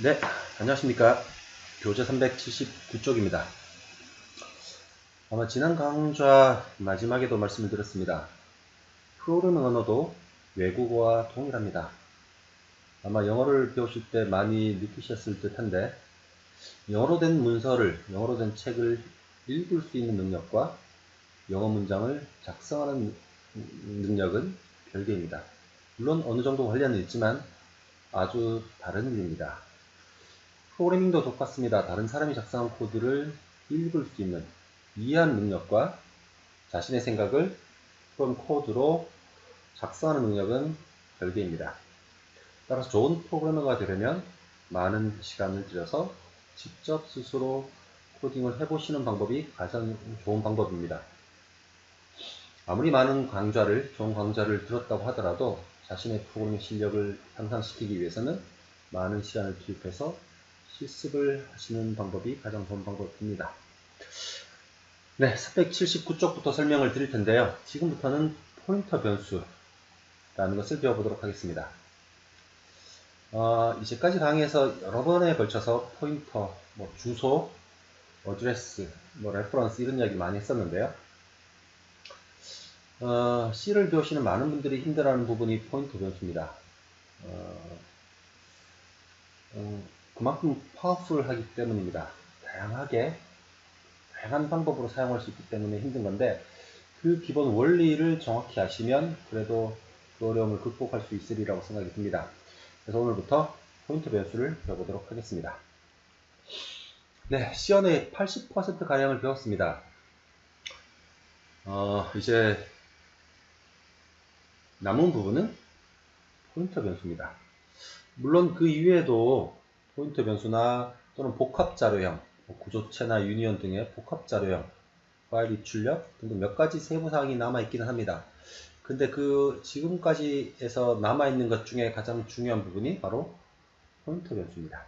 네, 안녕하십니까. 교재 379쪽입니다. 아마 지난 강좌 마지막에도 말씀을 드렸습니다. 프로그래밍 언어도 외국어와 동일합니다. 아마 영어를 배우실 때 많이 느끼셨을 듯한데, 영어로 된 문서를, 영어로 된 책을 읽을 수 있는 능력과 영어 문장을 작성하는 능력은 별개입니다. 물론 어느 정도 관련은 있지만 아주 다른 일입니다. 프로그래밍도 똑같습니다. 다른 사람이 작성한 코드를 읽을 수 있는, 이해하는 능력과 자신의 생각을 프롬 코드로 작성하는 능력은 별개입니다. 따라서 좋은 프로그래머가 되려면 많은 시간을 들여서 직접 스스로 코딩을 해보시는 방법이 가장 좋은 방법입니다. 아무리 많은 좋은 강좌를 들었다고 하더라도 자신의 프로그래밍 실력을 향상시키기 위해서는 많은 시간을 투입해서 실습을 하시는 방법이 가장 좋은 방법입니다. 네, 479쪽부터 설명을 드릴 텐데요. 지금부터는 포인터 변수라는 것을 배워보도록 하겠습니다. 이제까지 강의에서 여러 번에 걸쳐서 포인터, 주소, 어드레스, 레퍼런스 이런 이야기 많이 했었는데요. C를 배우시는 많은 분들이 힘들어하는 부분이 포인터 변수입니다. 그만큼 파워풀하기 때문입니다. 다양한 방법으로 사용할 수 있기 때문에 힘든 건데, 그 기본 원리를 정확히 아시면 그래도 그 어려움을 극복할 수 있으리라고 생각이 듭니다. 그래서 오늘부터 포인터 변수를 배워보도록 하겠습니다. 네, C언의 80%가량을 배웠습니다. 이제 남은 부분은 포인터 변수입니다. 물론 그 이외에도 포인터 변수나 또는 복합자료형, 구조체나 유니언 등의 복합자료형, 파일 입출력 등등 몇 가지 세부사항이 남아있기는 합니다. 근데 그 지금까지에서 남아있는 것 중에 가장 중요한 부분이 바로 포인터 변수입니다.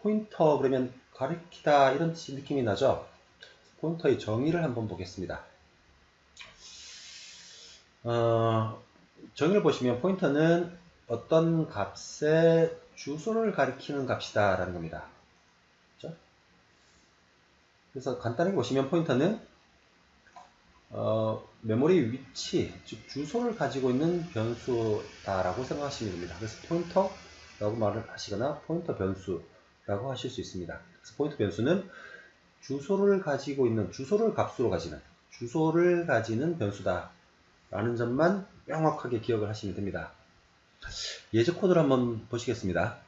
포인터 그러면 가리키다 이런 느낌이 나죠? 포인터의 정의를 한번 보겠습니다. 정의를 보시면 포인터는 어떤 값의 주소를 가리키는 값이다 라는 겁니다. 그렇죠? 그래서 간단히 보시면 포인터는 메모리 위치, 즉 주소를 가지고 있는 변수다라고 생각하시면 됩니다. 그래서 포인터라고 말을 하시거나 포인터 변수라고 하실 수 있습니다. 그래서 포인터 변수는 주소를 가지는 변수다 라는 점만 명확하게 기억을 하시면 됩니다. 예제 코드를 한번 보시겠습니다.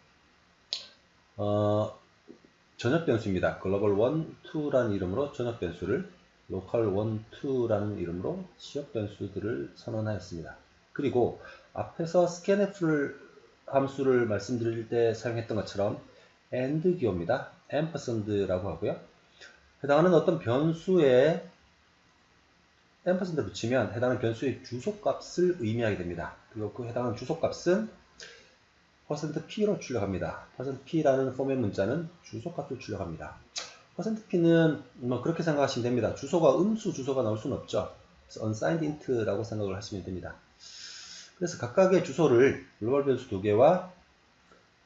전역 변수입니다. 글로벌 1, 2라는 이름으로 전역 변수를, 로컬 1, 2라는 이름으로 지역 변수들을 선언하였습니다. 그리고 앞에서 scanf 함수를 말씀드릴 때 사용했던 것처럼 AND 기호입니다. ampersand라고 하고요. 해당하는 어떤 변수에 ampersand 붙이면 해당하는 변수의 주소값을 의미하게 됩니다. 그리고 그 해당하는 주소값은 %p로 출력합니다. %p라는 포맷 문자는 주소값을 출력합니다. %p는 그렇게 생각하시면 됩니다. 주소가 음수 주소가 나올 수는 없죠. 그래서 unsigned int라고 생각을 하시면 됩니다. 그래서 각각의 주소를 글로벌 변수 2개와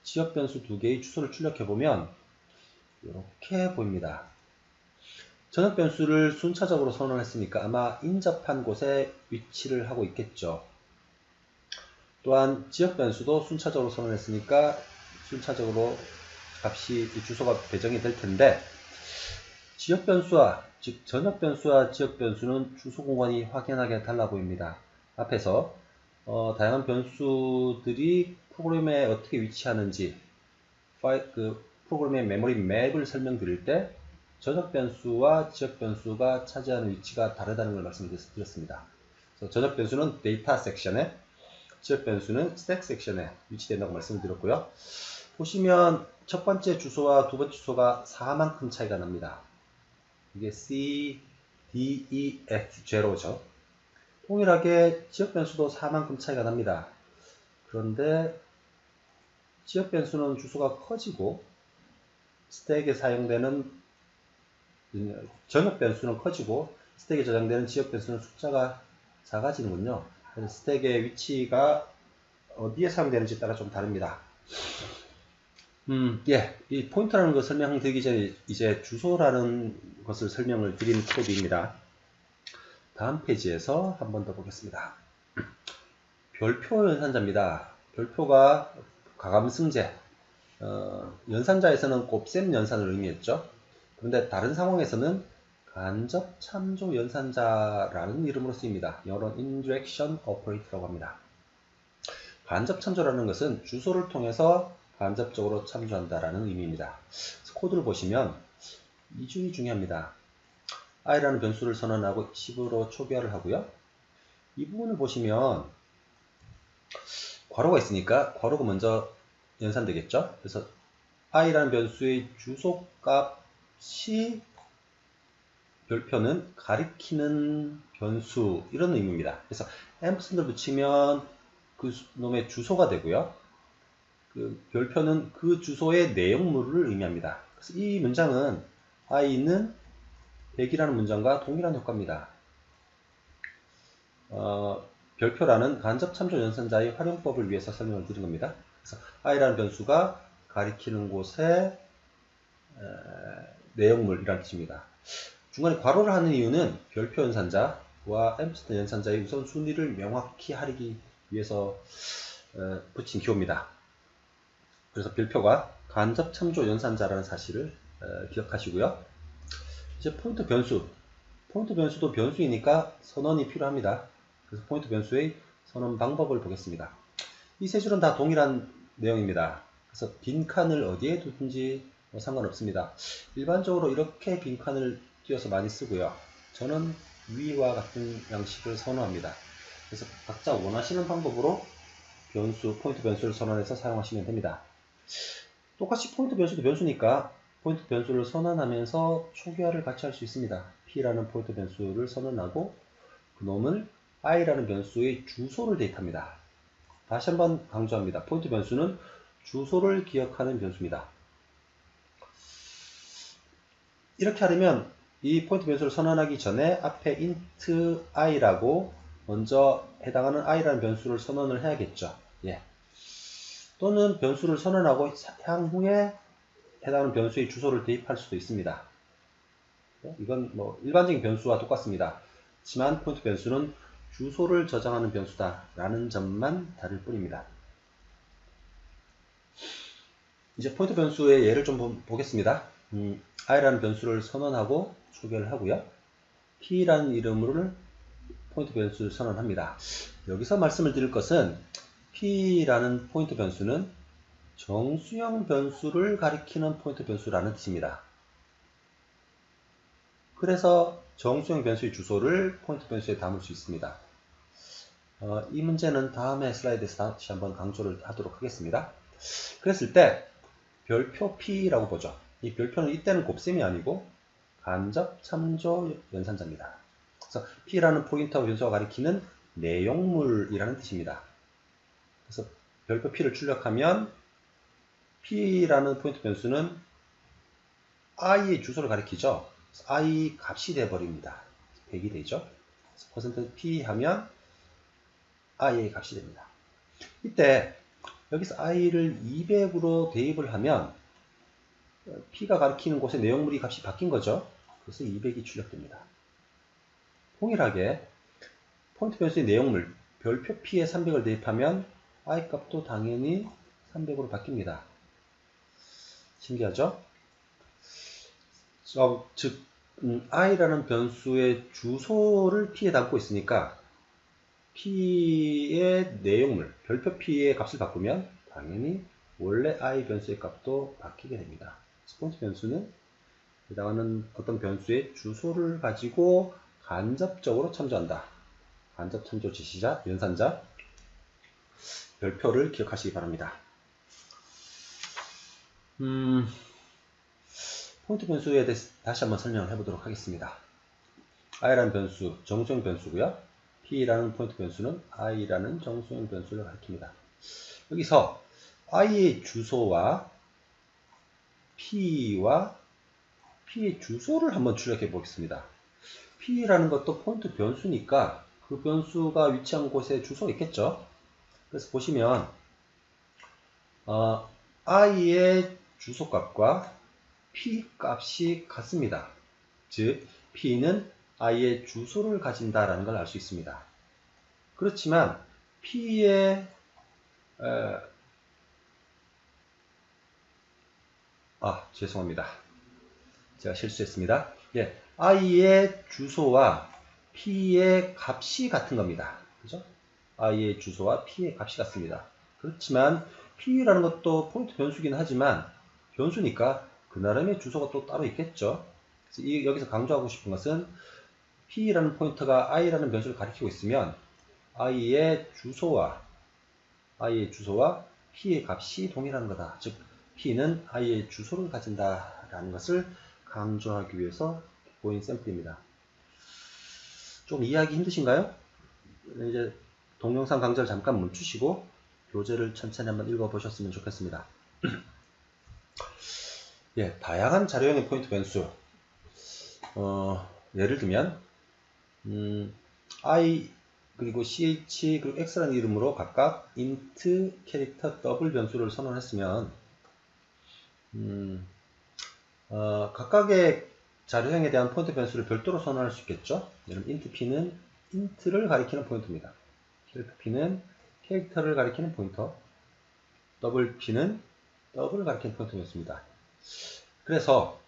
지역 변수 2개의 주소를 출력해 보면 이렇게 보입니다. 전역 변수를 순차적으로 선언했으니까 아마 인접한 곳에 위치를 하고 있겠죠. 또한 지역 변수도 순차적으로 선언했으니까 순차적으로 주소가 배정이 될 텐데, 지역 변수와 즉 전역 변수와 지역 변수는 주소 공간이 확연하게 달라 보입니다. 앞에서 다양한 변수들이 프로그램에 어떻게 위치하는지 프로그램의 메모리 맵을 설명드릴 때 전역 변수와 지역 변수가 차지하는 위치가 다르다는 걸 말씀드렸습니다. 그래서 전역 변수는 데이터 섹션에, 지역 변수는 스택 섹션에 위치된다고 말씀을 드렸고요. 보시면 첫 번째 주소와 두 번째 주소가 4만큼 차이가 납니다. 이게 C, D, E, F, 제로죠. 동일하게 지역 변수도 4만큼 차이가 납니다. 그런데 지역 변수는 주소가 커지고 스택에 사용되는 전역 변수는 커지고 스택에 저장되는 지역 변수는 숫자가 작아지는군요. 그래서 스택의 위치가 어디에 사용되는지에 따라 좀 다릅니다. 예, 이 포인터라는 거 설명드리기 전에 이제 주소라는 것을 설명을 드리는 코드입니다. 다음 페이지에서 한 번 더 보겠습니다. 별표 연산자입니다. 별표가 가감승제, 연산자에서는 곱셈 연산을 의미했죠. 그런데 다른 상황에서는 간접 참조 연산자라는 이름으로 쓰입니다. 영어로 indirection operator라고 합니다. 간접 참조라는 것은 주소를 통해서 간접적으로 참조한다라는 의미입니다. 코드를 보시면 이 줄이 중요합니다. i라는 변수를 선언하고 10으로 초기화를 하고요. 이 부분을 보시면 괄호가 있으니까 괄호가 먼저 연산되겠죠. 그래서 i라는 변수의 주소값이 별표는 가리키는 변수 이런 의미입니다. 그래서 앰프슨을 붙이면 그 놈의 주소가 되고요. 그 별표는 그 주소의 내용물을 의미합니다. 그래서 이 문장은 i는 100이라는 문장과 동일한 효과입니다. 별표라는 간접 참조 연산자의 활용법을 위해서 설명을 드린 겁니다. 그래서 i라는 변수가 가리키는 곳의 내용물이라는 뜻입니다. 중간에 괄호를 하는 이유는 별표 연산자와 앰프슨 연산자의 우선순위를 명확히 하기 위해서 붙인 기호입니다. 그래서 별표가 간접 참조 연산자라는 사실을 기억하시고요. 이제 포인트 변수. 포인트 변수도 변수이니까 선언이 필요합니다. 그래서 포인트 변수의 선언 방법을 보겠습니다. 이 세 줄은 다 동일한 내용입니다. 그래서 빈칸을 어디에 두든지 상관없습니다. 일반적으로 이렇게 빈칸을 띄어서 많이 쓰고요. 저는 위와 같은 양식을 선호합니다. 그래서 각자 원하시는 방법으로 포인트 변수를 선언해서 사용하시면 됩니다. 똑같이 포인트 변수도 변수니까 포인트 변수를 선언하면서 초기화를 같이 할 수 있습니다. p라는 포인트 변수를 선언하고 그놈을 i라는 변수의 주소를 대입합니다. 다시 한번 강조합니다. 포인트 변수는 주소를 기억하는 변수입니다. 이렇게 하려면 이 포인트 변수를 선언하기 전에 앞에 int i라고 먼저 해당하는 i라는 변수를 선언을 해야겠죠. 예. 또는 변수를 선언하고 향후에 해당하는 변수의 주소를 대입할 수도 있습니다. 이건 뭐 일반적인 변수와 똑같습니다. 하지만 포인트 변수는 주소를 저장하는 변수다라는 점만 다를 뿐입니다. 이제 포인트 변수의 예를 좀 보겠습니다. i라는 변수를 선언하고 초기화를 하고요. p라는 이름으로 포인트 변수를 선언합니다. 여기서 말씀을 드릴 것은 p라는 포인트 변수는 정수형 변수를 가리키는 포인트 변수라는 뜻입니다. 그래서 정수형 변수의 주소를 포인트 변수에 담을 수 있습니다. 이 문제는 다음에 슬라이드에서 다시 한번 강조를 하도록 하겠습니다. 그랬을 때 별표 p라고 보죠. 이 별표는 이때는 곱셈이 아니고 간접 참조 연산자입니다. 그래서 p라는 포인터 변수가 가리키는 내용물이라는 뜻입니다. 그래서 별표 p를 출력하면 p라는 포인트 변수는 i의 주소를 가리키죠. i 값이 되어버립니다. 100이 되죠. %p 하면 i의 값이 됩니다. 이때 여기서 i를 200으로 대입을 하면 p가 가리키는 곳의 내용물이 값이 바뀐 거죠. 그래서 200이 출력됩니다. 동일하게 포인트 변수의 내용물 별표 p에 300을 대입하면 i 값도 당연히 300으로 바뀝니다. 신기하죠? 즉 i라는 변수의 주소를 p에 담고 있으니까 p의 내용물, 별표 p의 값을 바꾸면 당연히 원래 i 변수의 값도 바뀌게 됩니다. 포인트 변수는 해당하는 어떤 변수의 주소를 가지고 간접적으로 참조한다. 간접 참조 지시자, 연산자, 별표를 기억하시기 바랍니다. 포인트 변수에 대해서 다시 한번 설명을 해보도록 하겠습니다. i라는 변수, 정수형 변수고요. p라는 포인트 변수는 i라는 정수형 변수를 가리킵니다. 여기서 i의 주소와 p의 주소를 한번 출력해 보겠습니다. p라는 것도 포인트 변수니까 그 변수가 위치한 곳에 주소가 있겠죠. 그래서 보시면 i의 주소값과 p 값이 같습니다. 즉 p는 i의 주소를 가진다라는 걸 알 수 있습니다. 그렇지만 p의 죄송합니다. 제가 실수했습니다. 예, i의 주소와 p의 값이 같은 겁니다. 그죠? i의 주소와 p의 값이 같습니다. 그렇지만 p라는 것도 포인트 변수긴 하지만 변수니까 그 나름의 주소가 또 따로 있겠죠. 그래서 여기서 강조하고 싶은 것은 p라는 포인터가 i라는 변수를 가리키고 있으면 i의 주소와 p의 값이 동일한 거다. 즉 p는 i의 주소를 가진다라는 것을 강조하기 위해서 보인 샘플입니다. 좀 이해하기 힘드신가요? 이제 동영상 강좌를 잠깐 멈추시고 교재를 천천히 한번 읽어보셨으면 좋겠습니다. 예, 다양한 자료형의 포인트 변수. 예를 들면 i 그리고 ch 그리고 x라는 이름으로 각각 int, 캐릭터, 더블 변수를 선언했으면 각각의 자료형에 대한 포인트 변수를 별도로 선언할 수 있겠죠. 예를 들면 int p는 int를 가리키는 포인터입니다. 캐릭터 p는 캐릭터를 가리키는 포인터, 더블 p는 더블을 가리키는 포인터였습니다. 그래서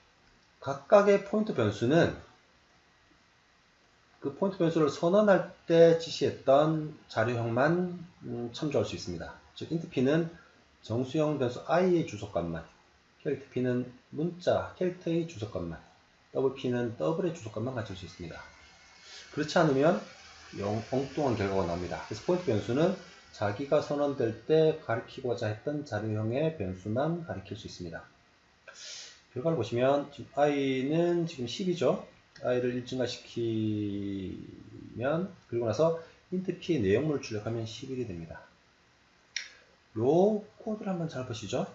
각각의 포인트 변수는 그 포인트 변수를 선언할 때 지시했던 자료형만 참조할 수 있습니다. 즉 int p는 정수형 변수 i의 주소값만, 캐릭터 p는 문자 캐릭터의 주소값만, 더블 p는 더블의 주소값만 가질 수 있습니다. 그렇지 않으면 엉뚱한 결과가 나옵니다. 그래서 포인트 변수는 자기가 선언될 때 가리키고자 했던 자료형의 변수만 가리킬 수 있습니다. 결과를 보시면 지금 i는 지금 10이죠. i를 일증가시키면 그리고 나서 int p의 내용물을 출력하면 11이 됩니다. 요 코드를 한번 잘 보시죠.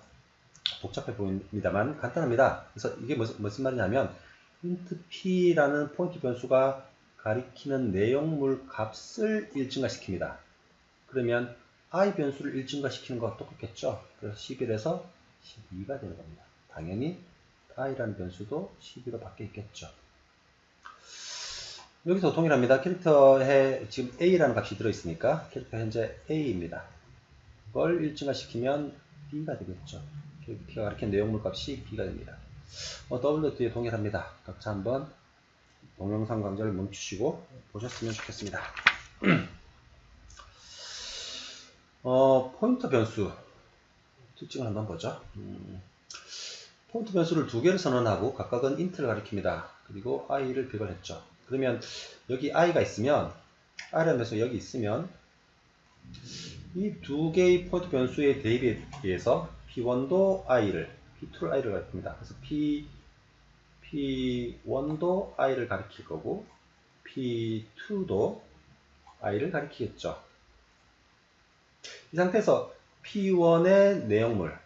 복잡해 보입니다만 간단합니다. 그래서 이게 무슨 말이냐면 int p라는 포인트 변수가 가리키는 내용물 값을 일증가시킵니다. 그러면 i 변수를 일증가시키는 것과 똑같겠죠. 그래서 11에서 12가 되는 겁니다. 당연히 i라는 변수도 12로 바뀌어 있겠죠. 여기서 동일합니다. 캐릭터에 지금 a라는 값이 들어있으니까 캐릭터 현재 a입니다. 그걸 일증가시키면 b가 되겠죠. 캐릭터가 가리키는 내용물 값이 b가 됩니다. 더블도 뒤에 동일합니다. 각자 한번 동영상 강좌를 멈추시고 보셨으면 좋겠습니다. 포인터 변수 특징을 한번 보죠. 포인트 변수를 두 개를 선언하고 각각은 int를 가리킵니다. 그리고 i를 배열했죠. 그러면 여기 i가 있으면 i라는 변수가 여기 있으면 이 두 개의 포인트 변수의 대입에 의해서 p1도 i를, p2를 i를 가리킵니다. 그래서 p1도 i를 가리킬 거고 p2도 i를 가리키겠죠. 이 상태에서 p1의 내용물,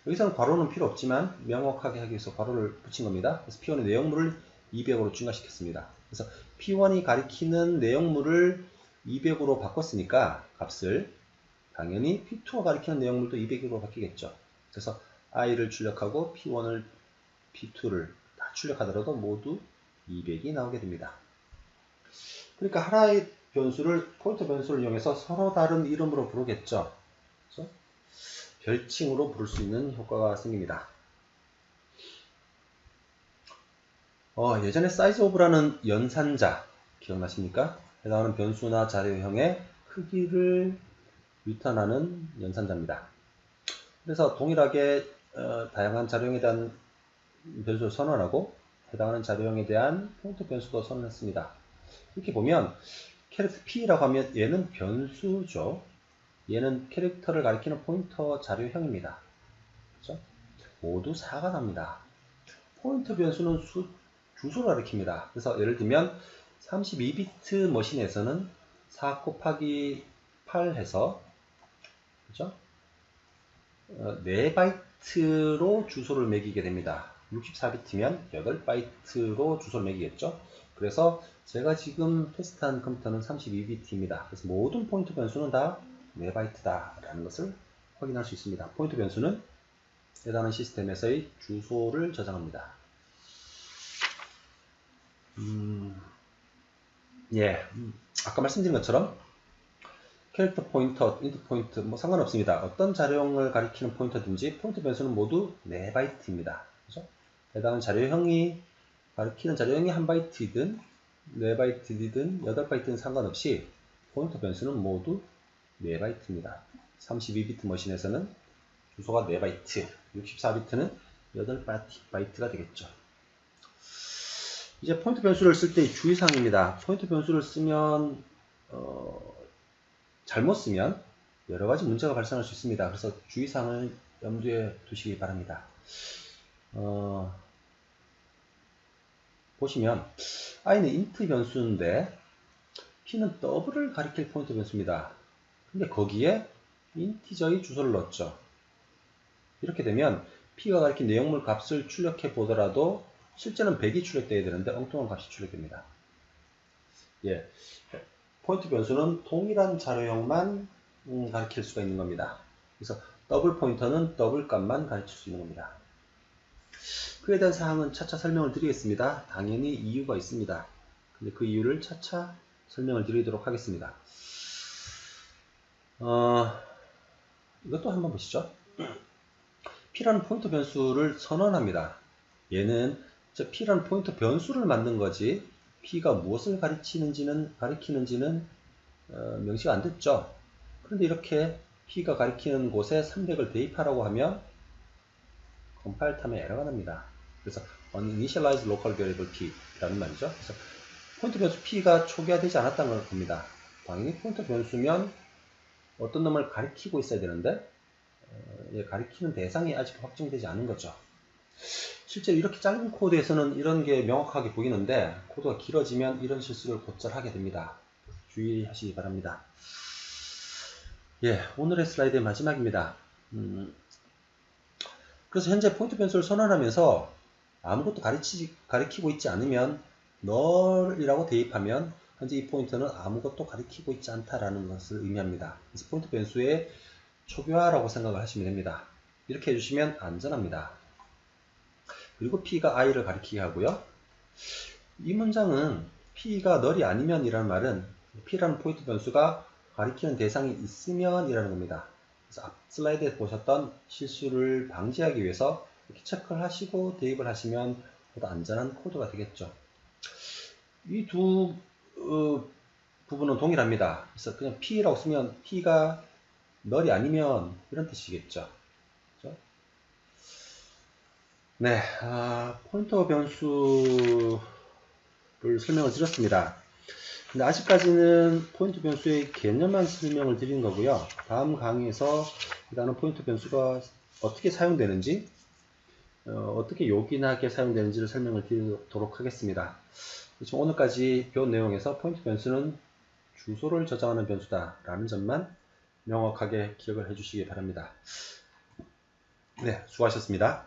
여기서는 괄호는 필요 없지만 명확하게 하기 위해서 괄호를 붙인 겁니다. 그래서 p1의 내용물을 200으로 증가시켰습니다. 그래서 p1이 가리키는 내용물을 200으로 바꿨으니까 값을 당연히 p2가 가리키는 내용물도 200으로 바뀌겠죠. 그래서 i를 출력하고 p1을 p2를 다 출력하더라도 모두 200이 나오게 됩니다. 그러니까 하나의 변수를 포인터 변수를 이용해서 서로 다른 이름으로 부르겠죠. 그래서 별칭으로 부를 수 있는 효과가 생깁니다. 예전에 size of라는 연산자 기억나십니까? 해당하는 변수나 자료형의 크기를 유탄하는 연산자입니다. 그래서 동일하게 다양한 자료형에 대한 변수를 선언하고 해당하는 자료형에 대한 포인트 변수도 선언했습니다. 이렇게 보면 캐릭터 P라고 하면 얘는 변수죠. 얘는 캐릭터를 가리키는 포인터 자료형입니다. 그렇죠? 모두 4가 납니다. 포인터 변수는 주소를 가리킵니다. 그래서 예를 들면 32비트 머신에서는 4 곱하기 8 해서 그죠? 4바이트로 주소를 매기게 됩니다. 64비트면 8바이트로 주소를 매기겠죠. 그래서 제가 지금 테스트한 컴퓨터는 32비트입니다. 그래서 모든 포인트 변수는 다 4바이트다 라는 것을 확인할 수 있습니다. 포인트 변수는 해당하는 시스템에서의 주소를 저장합니다. 아까 말씀드린 것처럼 캐릭터 포인터, 인트 포인트 뭐 상관없습니다. 어떤 자료형을 가리키는 포인터든지 포인터 변수는 모두 4바이트입니다. 그죠? 해당하는 자료형이 가리키는 자료형이 1바이트이든 4바이트이든 8바이트든 상관없이 포인터 변수는 모두 4바이트입니다. 32비트 머신에서는 주소가 4바이트, 64비트는 8바이트가 되겠죠. 이제 포인터 변수를 쓸 때의 주의사항입니다. 포인터 변수를 쓰면 잘못 쓰면 여러가지 문제가 발생할 수 있습니다. 그래서 주의사항을 염두에 두시기 바랍니다. 보시면 i는 int 변수인데 p는 더블을 가리킬 포인터 변수입니다. 근데 거기에 인티저의 주소를 넣었죠. 이렇게 되면 p가 가리킨 내용물 값을 출력해 보더라도 실제는 100이 출력되어야 되는데 엉뚱한 값이 출력됩니다. 포인트 변수는 동일한 자료형만 가리킬 수가 있는 겁니다. 그래서 더블 포인터는 더블 값만 가르칠 수 있는 겁니다. 그에 대한 사항은 차차 설명을 드리겠습니다. 당연히 이유가 있습니다. 근데 그 이유를 차차 설명을 드리도록 하겠습니다. 이것도 한번 보시죠. p라는 포인터 변수를 선언합니다. 얘는 p라는 포인터 변수를 만든 거지 p가 무엇을 가리키는지는 명시가 안 됐죠. 그런데 이렇게 p가 가리키는 곳에 300을 대입하라고 하면 컴파일 타임에 에러가 납니다. 그래서 uninitialize local variable p라는 말이죠. 그래서 포인터 변수 p가 초기화되지 않았다는 걸 봅니다. 당연히 포인터 변수면 어떤 놈을 가리키고 있어야 되는데 가리키는 대상이 아직 확정되지 않은 거죠. 실제로 이렇게 짧은 코드에서는 이런 게 명확하게 보이는데 코드가 길어지면 이런 실수를 곧잘 하게 됩니다. 주의하시기 바랍니다. 오늘의 슬라이드의 마지막입니다. 그래서 현재 포인터 변수를 선언하면서 아무것도 가리키고 있지 않으면 null이라고 대입하면 현재 이 포인터는 아무것도 가리키고 있지 않다라는 것을 의미합니다. 그래서 포인터 변수의 초기화라고 생각을 하시면 됩니다. 이렇게 해주시면 안전합니다. 그리고 p가 i를 가리키게 하고요. 이 문장은 p가 null이 아니면 이라는 말은 p라는 포인터 변수가 가리키는 대상이 있으면 이라는 겁니다. 그래서 앞 슬라이드에 보셨던 실수를 방지하기 위해서 이렇게 체크를 하시고 대입을 하시면 보다 안전한 코드가 되겠죠. 이 두 부분은 동일합니다. 그래서 그냥 p라고 쓰면 p가 null이 아니면 이런 뜻이겠죠. 그렇죠? 포인터 변수를 설명을 드렸습니다. 근데 아직까지는 포인터 변수의 개념만 설명을 드린 거고요. 다음 강의에서 일단은 포인터 변수가 어떻게 사용되는지, 어떻게 요긴하게 사용되는지를 설명을 드리도록 하겠습니다. 지금 오늘까지 배운 내용에서 포인터 변수는 주소를 저장하는 변수다 라는 점만 명확하게 기억을 해 주시기 바랍니다. 수고하셨습니다.